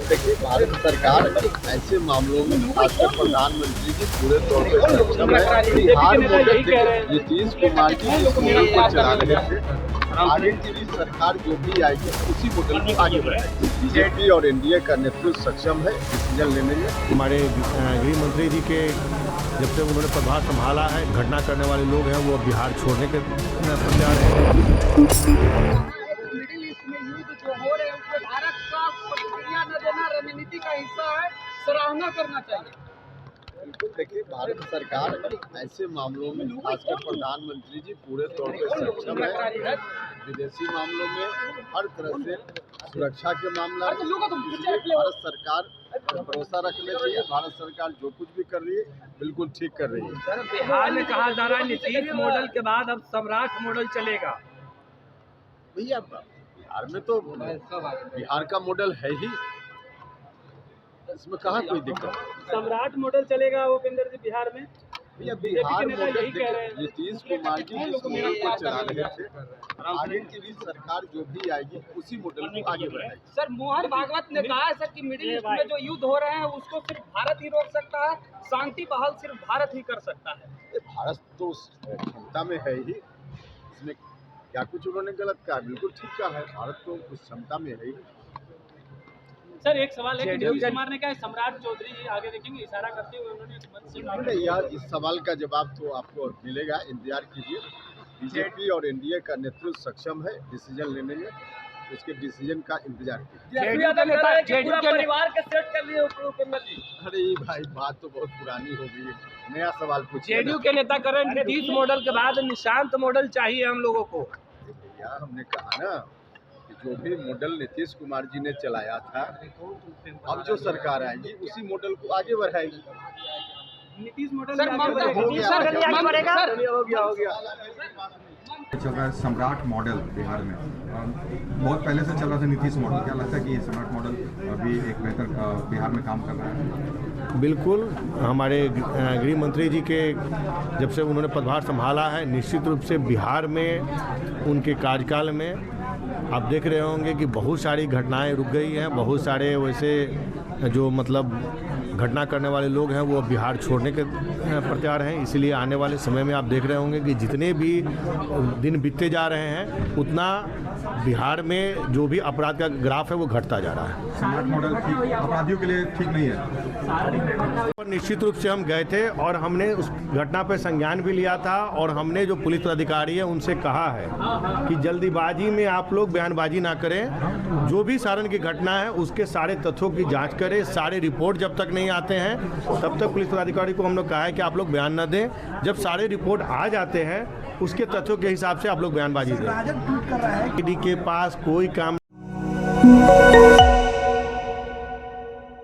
देखिए, भारत सरकार ऐसे मामलों में खासकर प्रधानमंत्री जी पूरे तौर पर सक्षम है। बिहार मॉडल नीतीश कुमार जी जिस मॉडल को चला रहे थे, आगे की भी सरकार जो भी आएगी उसी मॉडल को आगे बढ़ाएगी। बीजेपी और एनडीए का नेतृत्व सक्षम है डिसीजन लेने में। हमारे गृह मंत्री जी के जब से उन्होंने पदभार संभाला है, घटना करने वाले लोग हैं वो बिहार छोड़ने के तैयार हैं। मिडिल ईस्ट में युद्ध जो हो रहे हैं उसमें भारत का प्रतिक्रिया न देना रणनीति का हिस्सा है, सराहना करना चाहिए। बिल्कुल, देखिए, भारत सरकार ऐसे मामलों में खासकर प्रधानमंत्री जी पूरे तौर पर सक्षम है। विदेशी मामलों में हर तरह से सुरक्षा के मामला में भारत सरकार भरोसा रखना चाहिए। भारत सरकार जो कुछ भी कर रही है बिल्कुल ठीक कर रही है। सर, बिहार में कहा जा रहा है नीतीश मॉडल के बाद अब सम्राट मॉडल चलेगा। भैया, बिहार में तो बिहार का मॉडल है ही, इसमें कहाँ कोई दिक्कत है। सम्राट मॉडल चलेगा उपेंद्र जी बिहार में। भैया, बिहार मॉडल नीतीश कुमार जी जिस मॉडल को चला रहे थे, आगे की भी सरकार जो भी आएगी उसी मॉडल को आगे बढ़ाएगी। सर, मोहन भागवत ने कहा है सर कि मिडिल ईस्ट में जो युद्ध हो रहे हैं उसको सिर्फ भारत ही रोक सकता है, शांति बहाल सिर्फ भारत ही कर सकता है। भारत तो क्षमता में है ही, इसमें क्या कुछ उन्होंने गलत कहा, बिल्कुल ठीक कहा है। भारत तो उस क्षमता में है ही। सर, एक सवाल है कि नीतीश कुमार ने कहा सम्राट चौधरी जी आगे देखेंगे, इशारा करते हुए उन्होंने यार, इस सवाल का जवाब तो आपको मिलेगा, इंतजार कीजिए। बीजेपी और एनडीए का नेतृत्व सक्षम है डिसीजन लेने में, उसके डिसीजन का इंतजार कीजिए। परिवार के सेट कर लिए उपेंद्र जी। अरे भाई, बात तो बहुत पुरानी हो गई है, नया सवाल पूछिए। जेडीयू के नेता कर रहे हैं नीतीश मॉडल के बाद निशांत मॉडल चाहिए हम लोगों को। यार, हमने कहा ना कि जो भी मॉडल नीतीश कुमार जी ने चलाया था, अब जो सरकार आएगी उसी मॉडल को आगे बढ़ाएगी। नीतीश मॉडल सर, हो गया। चल रहा है सम्राट मॉडल बिहार में, बहुत पहले से चल रहा था नीतीश मॉडल। क्या लगता है कि ये सम्राट मॉडल अभी एक बेहतर बिहार में काम कर रहा है? बिल्कुल, हमारे गृह मंत्री जी के जब से उन्होंने पदभार संभाला है, निश्चित रूप से बिहार में उनके कार्यकाल में आप देख रहे होंगे कि बहुत सारी घटनाएं रुक गई हैं। बहुत सारे वैसे जो मतलब घटना करने वाले लोग हैं वो बिहार छोड़ने के तैयार हैं। इसलिए आने वाले समय में आप देख रहे होंगे कि जितने भी दिन बीतते जा रहे हैं उतना बिहार में जो भी अपराध का ग्राफ है वो घटता जा रहा है। सम्राट मॉडल ठीक अपराधियों के लिए ठीक नहीं है। और निश्चित रूप से हम गए थे और हमने उस घटना पर संज्ञान भी लिया था और हमने जो पुलिस अधिकारी है उनसे कहा है कि जल्दीबाजी में आप लोग बयानबाजी ना करें। जो भी सारण की घटना है उसके सारे तथ्यों की जांच करें। सारे रिपोर्ट जब तक नहीं आते हैं तब तक पुलिस पदाधिकारी को हम लोग कहा है कि आप लोग बयान न दें। जब सारे रिपोर्ट आ जाते हैं उसके तथ्यों के हिसाब से आप लोग बयानबाजी दें। ईडी के पास कोई काम